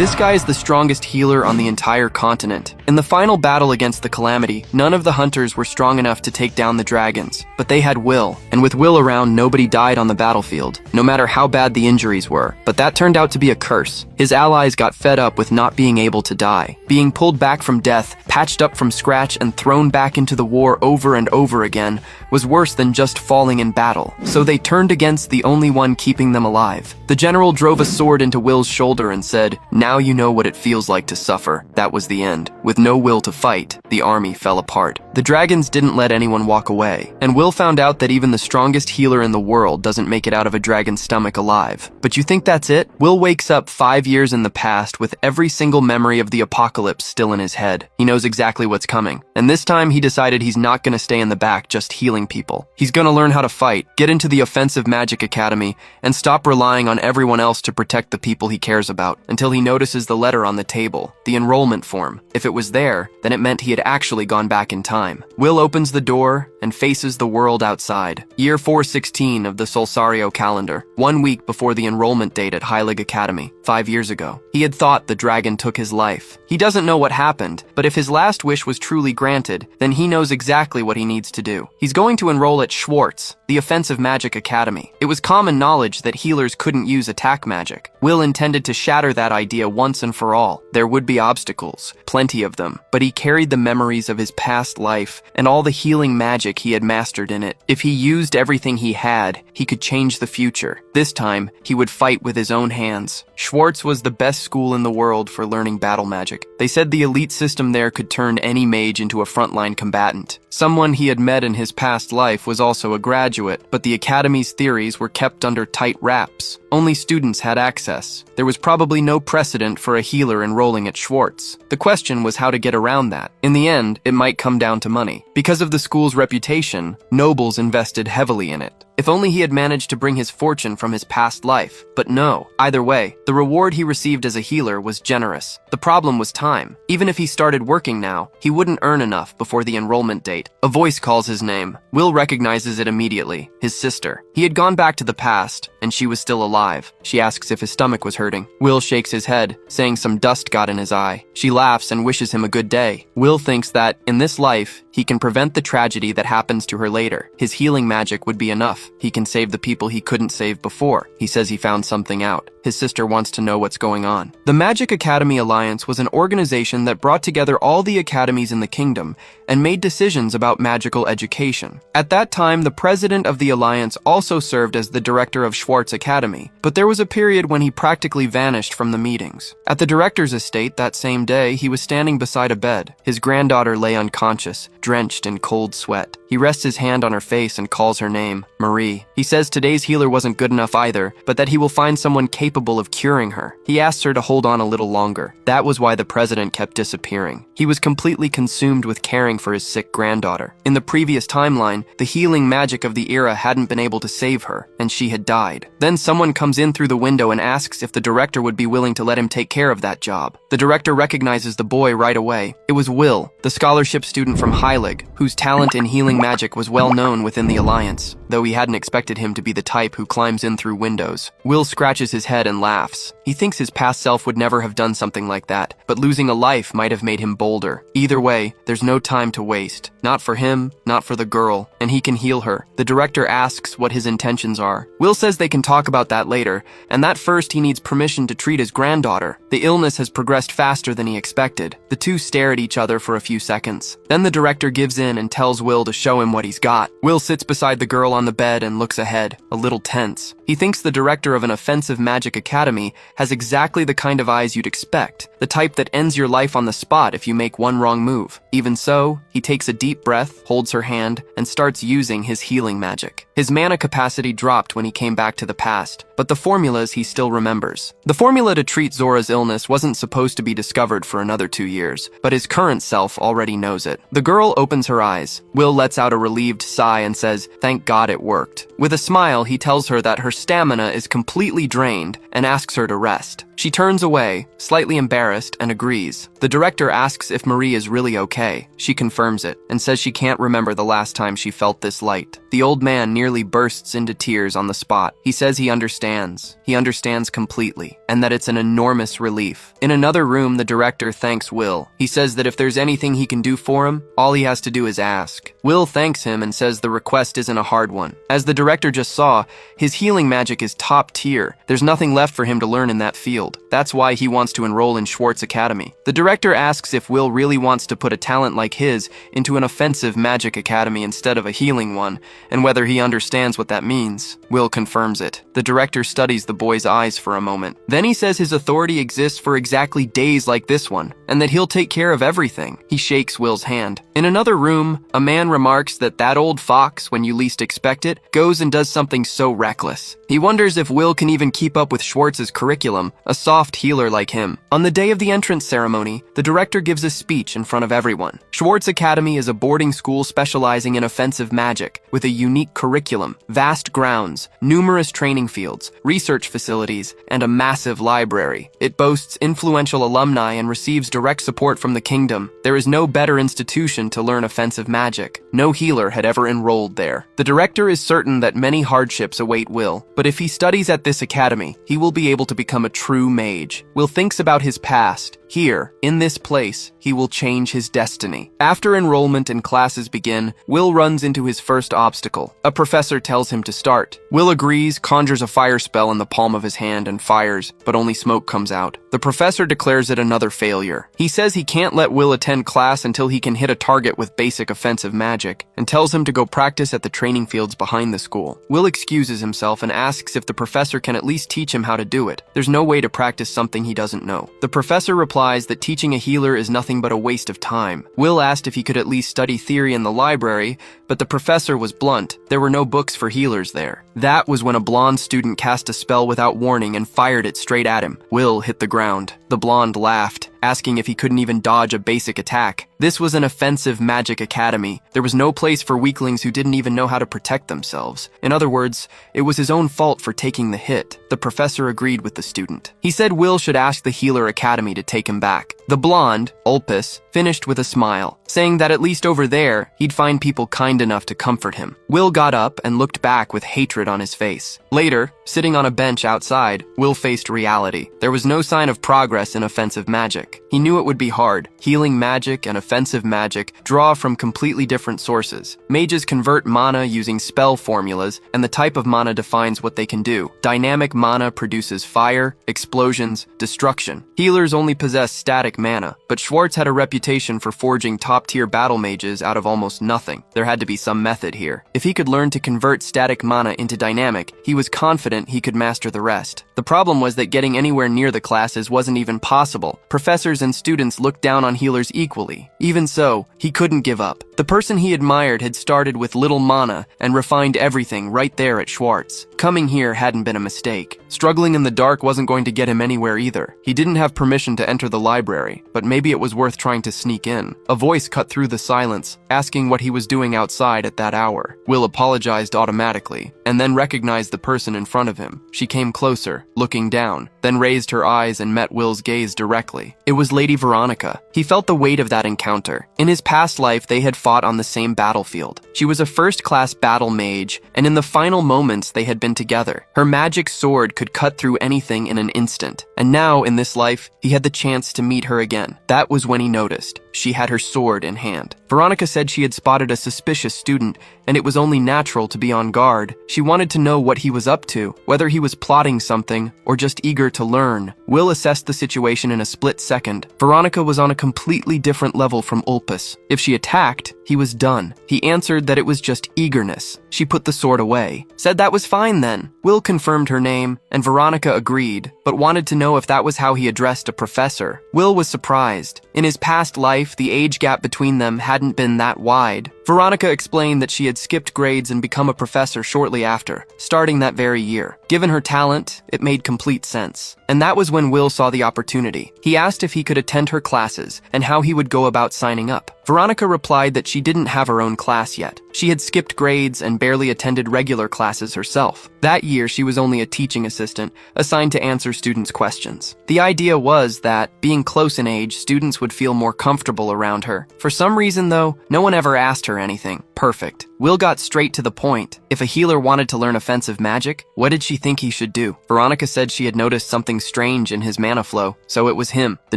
This guy is the strongest healer on the entire continent. In the final battle against the Calamity, none of the hunters were strong enough to take down the dragons, but they had Will, and with Will around, nobody died on the battlefield, no matter how bad the injuries were. But that turned out to be a curse. His allies got fed up with not being able to die. Being pulled back from death, patched up from scratch, and thrown back into the war over and over again was worse than just falling in battle. So they turned against the only one keeping them alive. The general drove a sword into Will's shoulder and said, "Now you know what it feels like to suffer." That was the end. With no will to fight, the army fell apart. The dragons didn't let anyone walk away, and Will found out that even the strongest healer in the world doesn't make it out of a dragon's stomach alive. But you think that's it? Will wakes up 5 years in the past with every single memory of the apocalypse still in his head. He knows exactly what's coming, and this time he decided he's not going to stay in the back just healing people. He's going to learn how to fight, get into the offensive magic academy, and stop relying on everyone else to protect the people he cares about, until he notices the letter on the table, the enrollment form. If it was there, then it meant he had actually gone back in time. Will opens the door and faces the world outside. Year 416 of the Solsario calendar, 1 week before the enrollment date at Heilig Academy, 5 years ago. He had thought the dragon took his life. He doesn't know what happened, but if his last wish was truly granted, then he knows exactly what he needs to do. He's going to enroll at Schwartz, the offensive magic academy. It was common knowledge that healers couldn't use attack magic. Will intended to shatter that idea once and for all. There would be obstacles, plenty of them, but he carried the memories of his past life and all the healing magic he had mastered in it. If he used everything he had, he could change the future. This time, he would fight with his own hands. Schwartz was the best school in the world for learning battle magic. They said the elite system there could turn any mage into a frontline combatant. Someone he had met in his past life was also a graduate, but the academy's theories were kept under tight wraps. Only students had access. There was probably no precedent for a healer enrolling at Schwartz. The question was how to get around that. In the end, it might come down to money. Because of the school's reputation, nobles invested heavily in it. If only he had managed to bring his fortune from his past life. But no. Either way, the reward he received as a healer was generous. The problem was time. Even if he started working now, he wouldn't earn enough before the enrollment date. A voice calls his name. Will recognizes it immediately. His sister. He had gone back to the past, and she was still alive. She asks if his stomach was hurting. Will shakes his head, saying some dust got in his eye. She laughs and wishes him a good day. Will thinks that, in this life, he can prevent the tragedy that happens to her later. His healing magic would be enough. He can save the people he couldn't save before. He says he found something out. His sister wants to know what's going on. The Magic Academy Alliance was an organization that brought together all the academies in the kingdom and made decisions about magical education. At that time, the president of the alliance also served as the director of Schwartz Academy, but there was a period when he practically vanished from the meetings. At the director's estate that same day, he was standing beside a bed. His granddaughter lay unconscious, drenched in cold sweat. He rests his hand on her face and calls her name, Marie. He says today's healer wasn't good enough either, but that he will find someone capable of curing her. He asks her to hold on a little longer. That was why the president kept disappearing. He was completely consumed with caring for his sick granddaughter. In the previous timeline, the healing magic of the era hadn't been able to save her, and she had died. Then someone comes in through the window and asks if the director would be willing to let him take care of that job. The director recognizes the boy right away. It was Will, the scholarship student from Heilig, whose talent in healing magic was well known within the Alliance, though he hadn't expected him to be the type who climbs in through windows. Will scratches his head and laughs. He thinks his past self would never have done something like that, but losing a life might have made him bolder. Either way, there's no time to waste. Not for him, not for the girl, and he can heal her. The director asks what his intentions are. Will says they can talk about that later, and that first he needs permission to treat his granddaughter. The illness has progressed faster than he expected. The two stare at each other for a few seconds. Then the director gives in and tells Will to show him what he's got. Will sits beside the girl on the bed and looks ahead, a little tense. He thinks the director of an offensive magic academy has exactly the kind of eyes you'd expect, the type that ends your life on the spot if you make one wrong move. Even so, he takes a deep breath, holds her hand, and starts using his healing magic. His mana capacity dropped when he came back to the past, but the formulas he still remembers. The formula to treat Zora's illness wasn't supposed to be discovered for another 2 years, but his current self already knows it. The girl opens her eyes. Will lets out a relieved sigh and says, "Thank God it worked." With a smile, he tells her that her stamina is completely drained and asks her to rest. She turns away, slightly embarrassed, and agrees. The director asks if Marie is really okay. She confirms it and says she can't remember the last time she felt this light. The old man nearly bursts into tears on the spot. He says he understands. He understands completely. and that it's an enormous relief. In another room, the director thanks Will. He says that if there's anything he can do for him, all he has to do is ask. Will thanks him and says the request isn't a hard one. As the director just saw, his healing magic is top tier. There's nothing left for him to learn in that field. That's why he wants to enroll in Schwartz Academy. The director asks if Will really wants to put a talent like his into an offensive magic academy instead of a healing one, and whether he understands what that means. Will confirms it. The director studies the boy's eyes for a moment. Then he says his authority exists for exactly days like this one, and that he'll take care of everything. He shakes Will's hand. In another room, a man remarks that old fox, when you least expect it, goes and does something so reckless. He wonders if Will can even keep up with Schwartz's curriculum, a soft healer like him. On the day of the entrance ceremony, the director gives a speech in front of everyone. Schwartz Academy is a boarding school specializing in offensive magic, with a unique curriculum, vast grounds, numerous training fields, research facilities, and a massive library. It boasts influential alumni and receives direct support from the kingdom. There is no better institution to learn offensive magic. No healer had ever enrolled there. The director is certain that many hardships await Will, but if he studies at this academy, he will be able to become a true mage. Will thinks about his past. Here, in this place, he will change his destiny. After enrollment and classes begin, Will runs into his first obstacle. A professor tells him to start. Will agrees, conjures a fire spell in the palm of his hand and fires, but only smoke comes out. The professor declares it another failure. He says he can't let Will attend class until he can hit a target with basic offensive magic, and tells him to go practice at the training fields behind the school. Will excuses himself and asks if the professor can at least teach him how to do it. There's no way to practice something he doesn't know. The professor replies that teaching a healer is nothing but a waste of time. Will asked if he could at least study theory in the library, but the professor was blunt. There were no books for healers there. That was when a blonde student cast a spell without warning and fired it straight at him. Will hit the ground. The blonde laughed, asking if he couldn't even dodge a basic attack. This was an offensive magic academy. There was no place for weaklings who didn't even know how to protect themselves. In other words, it was his own fault for taking the hit. The professor agreed with the student. He said Will should ask the Healer Academy to take him back. The blonde, Ulpus, finished with a smile, saying that at least over there, he'd find people kind enough to comfort him. Will got up and looked back with hatred on his face. Later, sitting on a bench outside, Will faced reality. There was no sign of progress in offensive magic. He knew it would be hard. Healing magic and offensive magic draw from completely different sources. Mages convert mana using spell formulas, and the type of mana defines what they can do. Dynamic mana produces fire, explosions, destruction. Healers only possess static mana, but Schwartz had a reputation for forging top-tier battle mages out of almost nothing. There had to be some method here. If he could learn to convert static mana into dynamic, he was confident he could master the rest. The problem was that getting anywhere near the classes wasn't even possible. Professors and students looked down on healers equally. Even so, he couldn't give up. The person he admired had started with little mana and refined everything right there at Schwartz. Coming here hadn't been a mistake. Struggling in the dark wasn't going to get him anywhere either. He didn't have permission to enter the library, but maybe it was worth trying to sneak in. A voice cut through the silence, asking what he was doing outside at that hour. Will apologized automatically, and then recognized the person in front of him. She came closer, looking down, then raised her eyes and met Will's gaze directly. It was Lady Veronica. He felt the weight of that encounter. In his past life, they had fought on the same battlefield. She was a first-class battle mage, and in the final moments, they had been together. Her magic sword could cut through anything in an instant. And now, in this life, he had the chance to meet her again. That was when he noticed. She had her sword in hand. Veronica said she had spotted a suspicious student, and it was only natural to be on guard. She wanted to know what he was up to, whether he was plotting something or just eager to learn. Will assessed the situation in a split second. Veronica was on a completely different level from Ulpus. If she attacked, he was done. He answered that it was just eagerness. She put the sword away. Said that was fine then. Will confirmed her name, and Veronica agreed, but wanted to know if that was how he addressed a professor. Will was surprised. In his past life, the age gap between them hadn't been that wide. Veronica explained that she had skipped grades and become a professor shortly after, starting that very year. Given her talent, it made complete sense. And that was when Will saw the opportunity. He asked if he could attend her classes and how he would go about signing up. Veronica replied that she didn't have her own class yet. She had skipped grades and barely attended regular classes herself. That year, she was only a teaching assistant, assigned to answer students' questions. The idea was that, being close in age, students would feel more comfortable around her. For some reason, though, no one ever asked her anything. Perfect. Will got straight to the point. If a healer wanted to learn offensive magic, what did she think he should do? Veronica said she had noticed something strange in his mana flow, so it was him, the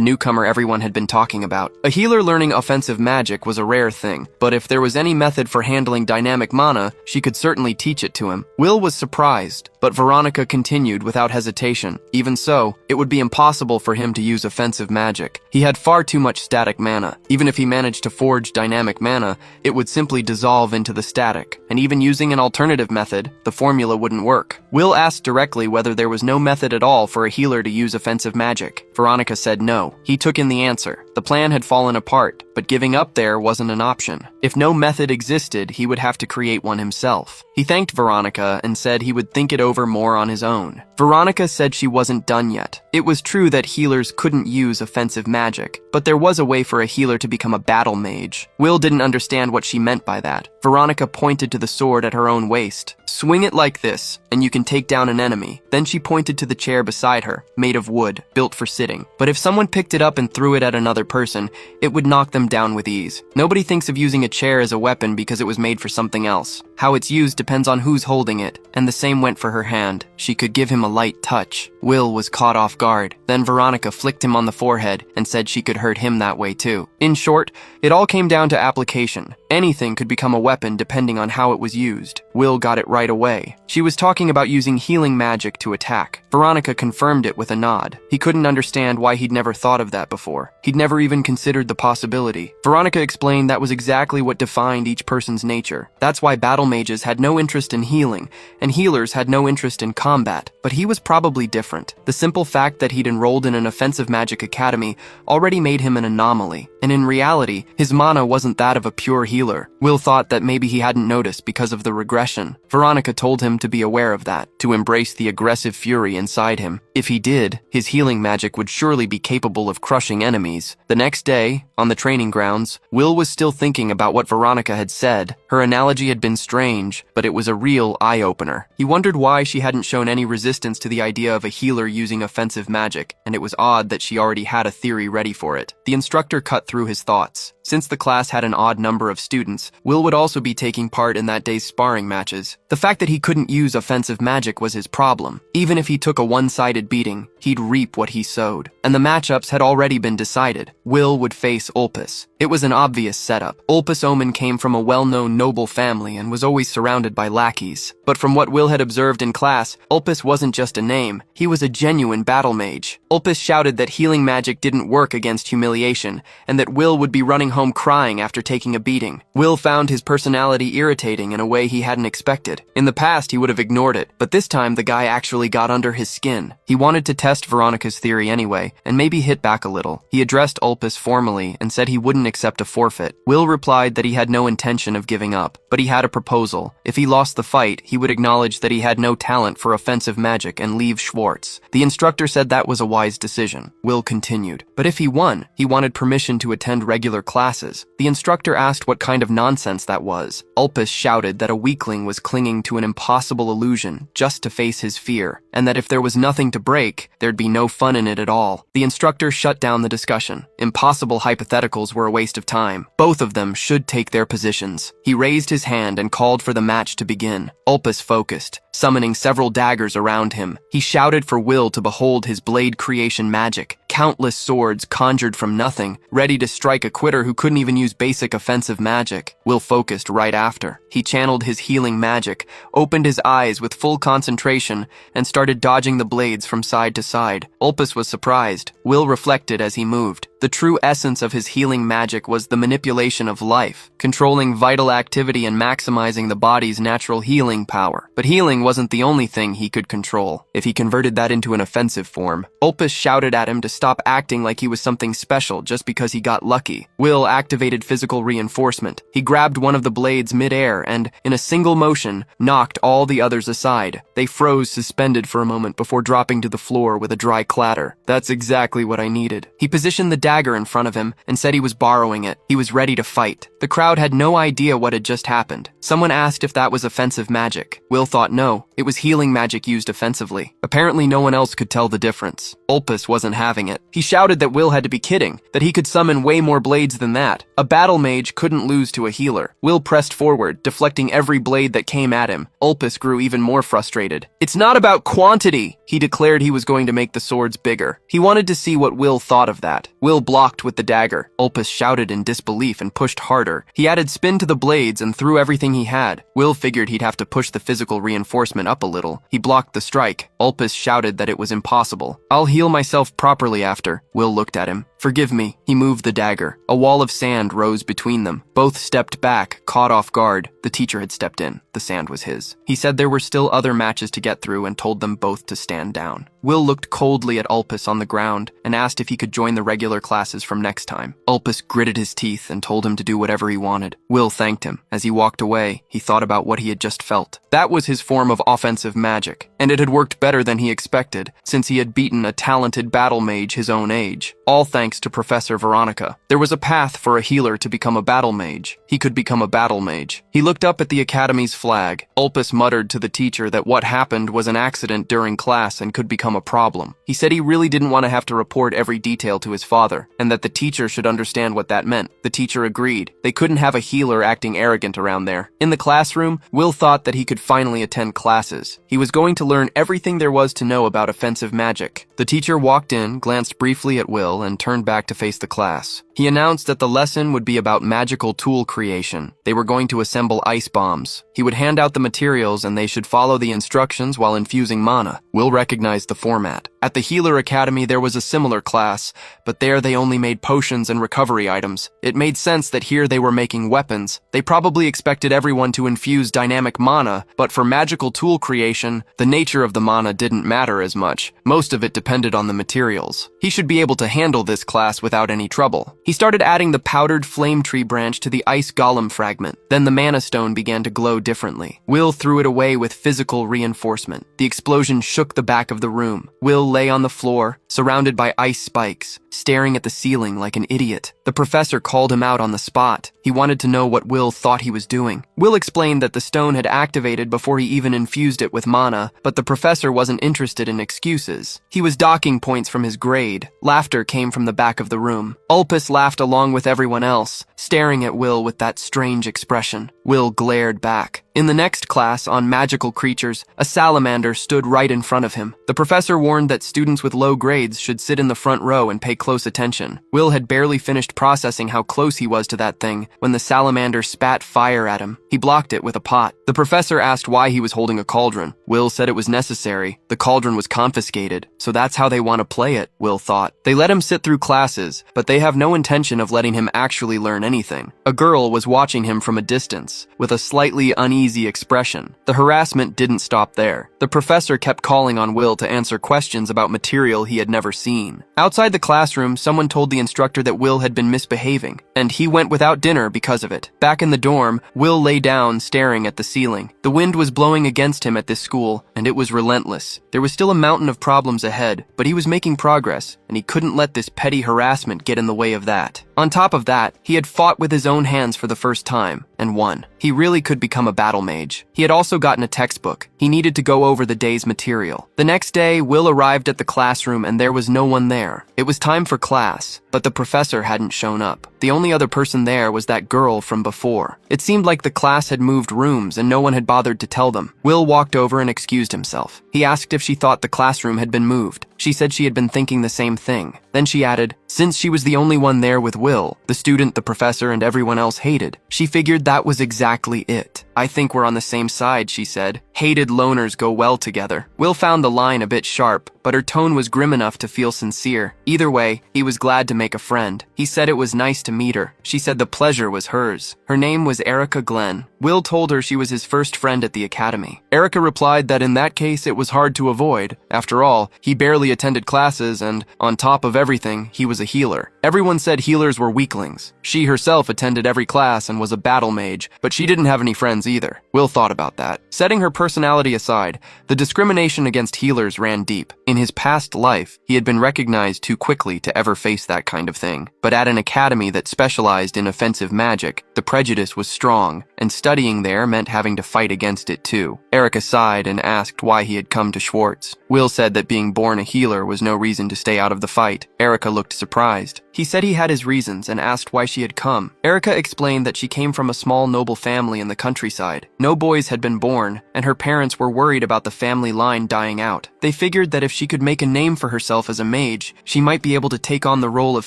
newcomer everyone had been talking about. A healer learning offensive magic was a rare thing, but if there was any method for handling dynamic mana, she could certainly teach it to him. Will was surprised, but Veronica continued without hesitation. Even so, it would be impossible for him to use offensive magic. He had far too much static mana. Even if he managed to forge dynamic mana, it would simply dissolve into the static, and even using an alternative method, the formula wouldn't work. Will asked directly whether there was no method at all for a healer to use offensive magic. Veronica said no. He took in the answer. The plan had fallen apart, but giving up there wasn't an option. If no method existed, he would have to create one himself. He thanked Veronica and said he would think it over more on his own. Veronica said she wasn't done yet. It was true that healers couldn't use offensive magic, but there was a way for a healer to become a battle mage. Will didn't understand what she meant by that. Veronica pointed to the sword at her own waist. Swing it like this, and you can take down an enemy. Then she pointed to the chair beside her, made of wood, built for sitting. But if someone picked it up and threw it at another person, it would knock them down with ease. Nobody thinks of using a chair as a weapon because it was made for something else. How it's used depends on who's holding it, and the same went for her hand. She could give him a light touch. Will was caught off guard. Then Veronica flicked him on the forehead and said she could hurt him that way too. In short, it all came down to application. Anything could become a weapon depending on how it was used. Will got it right away. She was talking about using healing magic to attack. Veronica confirmed it with a nod. He couldn't understand why he'd never thought of that before. He'd never even considered the possibility. Veronica explained that was exactly what defined each person's nature. That's why battle mages had no interest in healing, and healers had no interest in combat. But he was probably different. The simple fact that he'd enrolled in an offensive magic academy already made him an anomaly. And in reality, his mana wasn't that of a pure healer. Will thought that maybe he hadn't noticed because of the regression. Veronica told him to be aware of that, to embrace the aggressive fury inside him. If he did, his healing magic would surely be capable of crushing enemies. The next day, on the training grounds, Will was still thinking about what Veronica had said. Her analogy had been strange, but it was a real eye-opener. He wondered why she hadn't shown any resistance to the idea of a healer using offensive magic, and it was odd that she already had a theory ready for it. The instructor cut through his thoughts. Since the class had an odd number of students, Will would also be taking part in that day's sparring matches. The fact that he couldn't use offensive magic was his problem. Even if he took a one-sided beating, he'd reap what he sowed. And the matchups had already been decided. Will would face Ulpis. It was an obvious setup. Ulpis Omen came from a well-known noble family and was always surrounded by lackeys. But from what Will had observed in class, Ulpis wasn't just a name. He was a genuine battle mage. Ulpis shouted that healing magic didn't work against humiliation, and that Will would be running home crying after taking a beating. Will found his personality irritating in a way he hadn't expected. In the past, he would have ignored it, but this time the guy actually got under his skin. He wanted to test Veronica's theory anyway, and maybe hit back a little. He addressed Ulpis formally and said he wouldn't accept a forfeit. Will replied that he had no intention of giving up, but he had a proposal. If he lost the fight, he would acknowledge that he had no talent for offensive magic and leave Schwartz. The instructor said that was a wise decision. Will continued. But if he won, he wanted permission to attend regular classes. The instructor asked what kind of nonsense that was. Ulpis shouted that a weakling was clinging to an impossible illusion just to face his fear, and that if there was nothing to break, there'd be no fun in it at all. The instructor shut down the discussion. Impossible hypotheticals were a waste of time. Both of them should take their positions. He raised his hand and called for the match to begin. Ulpis focused, summoning several daggers around him. He shouted for Will to behold his blade creation magic. Countless swords conjured from nothing, ready to strike a quitter who couldn't even use basic offensive magic. Will focused right after. He channeled his healing magic, opened his eyes with full concentration, and started dodging the blades from side to side. Ulpis was surprised. Will reflected as he moved. The true essence of his healing magic was the manipulation of life, controlling vital activity and maximizing the body's natural healing power. But healing wasn't the only thing he could control. If he converted that into an offensive form, Ulpis shouted at him to stop acting like he was something special just because he got lucky. Will activated physical reinforcement. He grabbed one of the blades mid-air and, in a single motion, knocked all the others aside. They froze suspended for a moment before dropping to the floor with a dry clatter. That's exactly what I needed. He positioned the dagger in front of him and said he was borrowing it. He was ready to fight. The crowd had no idea what had just happened. Someone asked if that was offensive magic. Will thought no, it was healing magic used offensively. Apparently no one else could tell the difference. Ulpus wasn't having it. He shouted that Will had to be kidding, that he could summon way more blades than that. A battle mage couldn't lose to a healer. Will pressed forward, deflecting every blade that came at him. Ulpus grew even more frustrated. "It's not about quantity," he declared. He was going to make the swords bigger. He wanted to see what Will thought of that. Will blocked with the dagger. Ulpus shouted in disbelief and pushed harder. He added spin to the blades and threw everything he had. Will figured he'd have to push the physical reinforcement up a little. He blocked the strike. Ulpus shouted that it was impossible. "I'll heal myself properly after." Will looked at him. "Forgive me." He moved the dagger. A wall of sand rose between them. Both stepped back, caught off guard. The teacher had stepped in. The sand was his. He said there were still other matches to get through and told them both to stand down. Will looked coldly at Ulpus on the ground and asked if he could join the regular classes from next time. Ulpus gritted his teeth and told him to do whatever he wanted. Will thanked him. As he walked away, he thought about what he had just felt. That was his form of offensive magic, and it had worked better than he expected, since he had beaten a talented battle mage his own age. All thanks to Professor Veronica. There was a path for a healer to become a battle mage. He could become a battle mage. He looked up at the academy's flag. Ulpus muttered to the teacher that what happened was an accident during class and could become a problem. He said he really didn't want to have to report every detail to his father, and that the teacher should understand what that meant. The teacher agreed. They couldn't have a healer acting arrogant around there. In the classroom, Will thought that he could finally attend classes. He was going to learn everything there was to know about offensive magic. The teacher walked in, glanced briefly at Will, and turned back to face the class. He announced that the lesson would be about magical tool creation. They were going to assemble ice bombs. He would hand out the materials and they should follow the instructions while infusing mana. Will recognized the format. At the Healer Academy there was a similar class, but there they only made potions and recovery items. It made sense that here they were making weapons. They probably expected everyone to infuse dynamic mana, but for magical tool creation, the nature of the mana didn't matter as much. Most of it depended on the materials. He should be able to handle this class without any trouble. He started adding the powdered flame tree branch to the ice golem fragment. Then the mana stone began to glow differently. Will threw it away with physical reinforcement. The explosion shook the back of the room. Will lay on the floor, surrounded by ice spikes, staring at the ceiling like an idiot. The professor called him out on the spot. He wanted to know what Will thought he was doing. Will explained that the stone had activated before he even infused it with mana, but the professor wasn't interested in excuses. He was docking points from his grade. Laughter came from the back of the room. Ulpus laughed along with everyone else, staring at Will with that strange expression. Will glared back. In the next class on magical creatures, a salamander stood right in front of him. The professor warned that students with low grades should sit in the front row and pay close attention. Will had barely finished processing how close he was to that thing when the salamander spat fire at him. He blocked it with a pot. The professor asked why he was holding a cauldron. Will said it was necessary. The cauldron was confiscated, so that's how they want to play it, Will thought. They let him sit through classes, but they have no intention of letting him actually learn anything. A girl was watching him from a distance, with a slightly uneasy expression. The harassment didn't stop there. The professor kept calling on Will to answer questions about material he had never seen. Outside the classroom, someone told the instructor that Will had been misbehaving, and he went without dinner because of it. Back in the dorm, Will lay down staring at the ceiling. The wind was blowing against him at this school, and it was relentless. There was still a mountain of problems ahead, but he was making progress, and he couldn't let this petty harassment get in the way of that. On top of that, he had fought with his own hands for the first time, and won. He really could become a battle mage. He had also gotten a textbook. He needed to go over the day's material. The next day, Will arrived at the classroom and there was no one there. It was time for class, but the professor hadn't shown up. The only other person there was that girl from before. It seemed like the class had moved rooms and no one had bothered to tell them. Will walked over and excused himself. He asked if she thought the classroom had been moved. She said she had been thinking the same thing. Then she added, since she was the only one there with Will, the student, the professor, and everyone else hated, she figured that was exactly it. I think we're on the same side, she said. Hated loners go well together. Will found the line a bit sharp, but her tone was grim enough to feel sincere. Either way, he was glad to make a friend. He said it was nice to meet her. She said the pleasure was hers. Her name was Erica Glenn. Will told her she was his first friend at the academy. Erica replied that in that case it was hard to avoid. After all, he barely attended classes and, on top of everything, he was a healer. Everyone said healers were weaklings. She herself attended every class and was a battle mage, but she didn't have any friends either. Will thought about that. Setting her Personality aside, the discrimination against healers ran deep. In his past life, he had been recognized too quickly to ever face that kind of thing. But at an academy that specialized in offensive magic, the prejudice was strong, and studying there meant having to fight against it too. Erica sighed and asked why he had come to Schwartz. Will said that being born a healer was no reason to stay out of the fight. Erica looked surprised. He said he had his reasons and asked why she had come. Erica explained that she came from a small noble family in the countryside. No boys had been born, and her parents were worried about the family line dying out. They figured that if she could make a name for herself as a mage, she might be able to take on the role of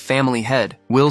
family head. Will